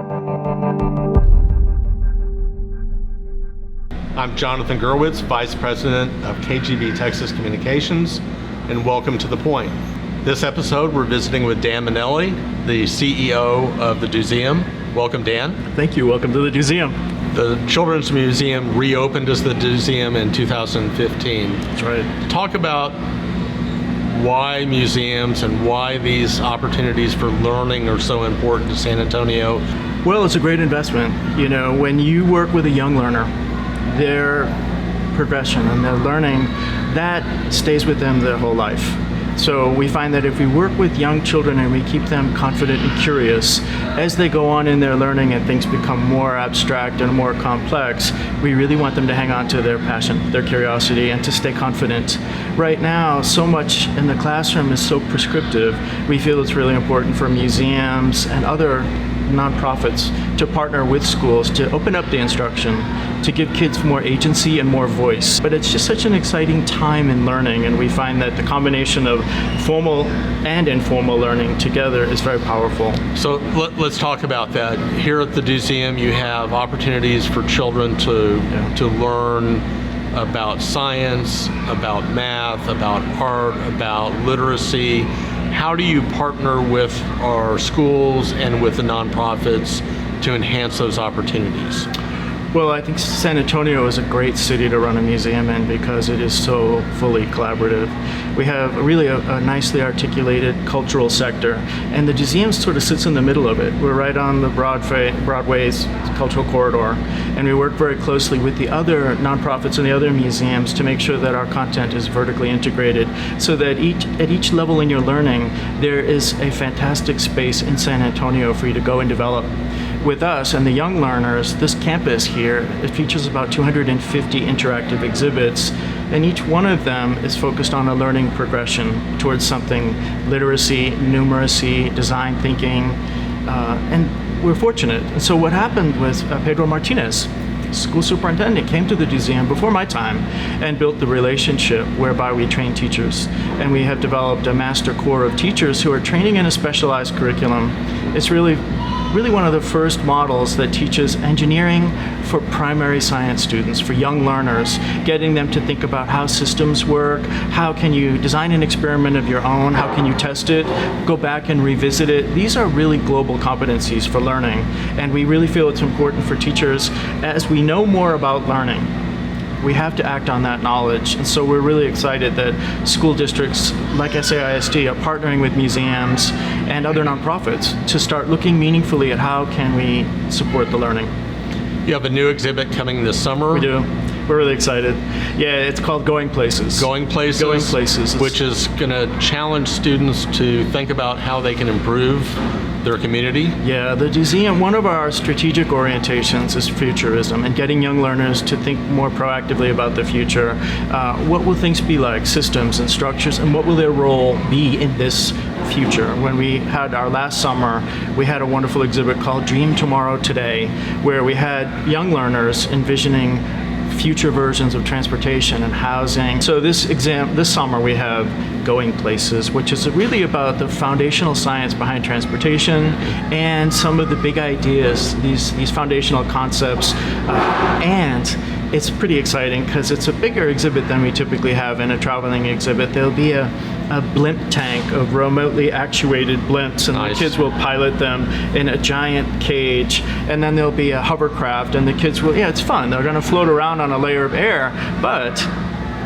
I'm Jonathan Gerwitz, Vice President of KGB Texas Communications, and welcome to thePoint. This episode, we're visiting with Dan Menelly, the CEO of the DoSeum. Welcome, Dan. Thank you. Welcome to the DoSeum. The Children's Museum reopened as the DoSeum in 2015. That's right. Talk about why museums and why these opportunities for learning are so important to San Antonio. Well, it's a great investment. You know, when you work with a young learner, their progression and their learning, that stays with them their whole life. So we find that if we work with young children and we keep them confident and curious, as they go on in their learning and things become more abstract and more complex, we really want them to hang on to their passion, their curiosity, and to stay confident. Right now, so much in the classroom is so prescriptive. We feel it's really important for museums and other nonprofits to partner with schools to open up the instruction, to give kids more agency and more voice. But it's just such an exciting time in learning, and we find that the combination of formal and informal learning together is very powerful. So let's talk about that. Here at the DoSeum, you have opportunities for children to learn about science, about math, about art, about literacy. How do you partner with our schools and with the nonprofits to enhance those opportunities? Well, I think San Antonio is a great city to run a museum in because it is so fully collaborative. We have really a nicely articulated cultural sector, and the DoSeum sort of sits in the middle of it. We're right on the Broadway's cultural corridor, and we work very closely with the other nonprofits and the other museums to make sure that our content is vertically integrated, so that at each level in your learning, there is a fantastic space in San Antonio for you to go and develop. With us and the young learners, this campus here, it features about 250 interactive exhibits, and each one of them is focused on a learning progression towards something: literacy, numeracy, design thinking, and we're fortunate. And so what happened was Pedro Martinez, school superintendent, came to the DoSeum before my time and built the relationship whereby we train teachers. And we have developed a master core of teachers who are training in a specialized curriculum. It's really one of the first models that teaches engineering for primary science students, for young learners, getting them to think about how systems work, how can you design an experiment of your own, how can you test it, go back and revisit it. These are really global competencies for learning, and we really feel it's important for teachers, as we know more about learning, we have to act on that knowledge. And so we're really excited that school districts like SAISD are partnering with museums and other nonprofits to start looking meaningfully at how can we support the learning. You have a new exhibit coming this summer. We do. We're really excited. Yeah, it's called Going Places. Going Places. Going Places. Which is going to challenge students to think about how they can improve their community. Yeah, the DoSeum, one of our strategic orientations is futurism and getting young learners to think more proactively about the future. What will things be like, systems and structures, and what will their role be in this future? When we had our last summer, we had a wonderful exhibit called Dream Tomorrow Today, where we had young learners envisioning future versions of transportation and housing. So this summer we have Going Places, which is really about the foundational science behind transportation and some of the big ideas, these foundational concepts, and it's pretty exciting because it's a bigger exhibit than we typically have in a traveling exhibit. There'll be a blimp tank of remotely actuated blimps, and nice. The kids will pilot them in a giant cage, and then there'll be a hovercraft, and the kids will, it's fun. They're going to float around on a layer of air, but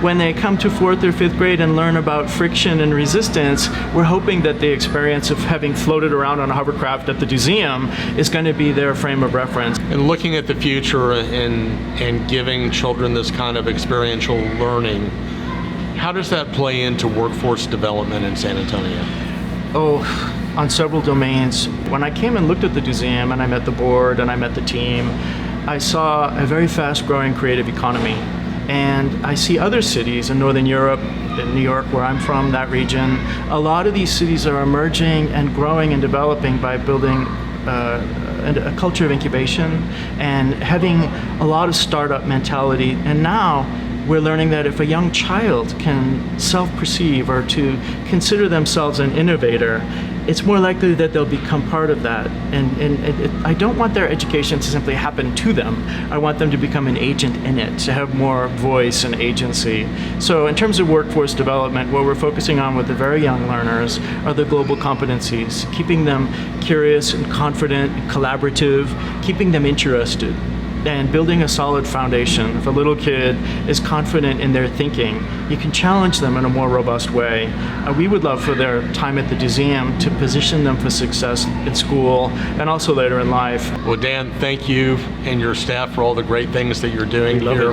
when they come to 4th or 5th grade and learn about friction and resistance, we're hoping that the experience of having floated around on a hovercraft at the DoSeum is going to be their frame of reference. And looking at the future and giving children this kind of experiential learning, how does that play into workforce development in San Antonio? On several domains. When I came and looked at the DoSeum and I met the board and I met the team, I saw a very fast-growing creative economy. And I see other cities in Northern Europe, in New York, where I'm from, that region. A lot of these cities are emerging and growing and developing by building a culture of incubation and having a lot of startup mentality. And now we're learning that if a young child can self-perceive or to consider themselves an innovator, it's more likely that they'll become part of that. I don't want their education to simply happen to them. I want them to become an agent in it, to have more voice and agency. So in terms of workforce development, what we're focusing on with the very young learners are the global competencies, keeping them curious and confident and collaborative, keeping them interested, and building a solid foundation. If a little kid is confident in their thinking, you can challenge them in a more robust way. We would love for their time at the DoSeum to position them for success in school and also later in life. Well, Dan, thank you and your staff for all the great things that you're doing here.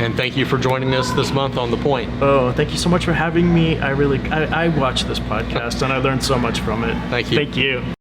And thank you for joining us this month on thePoint. Oh, thank you so much for having me. I watch this podcast and I learned so much from it. Thank you. Thank you.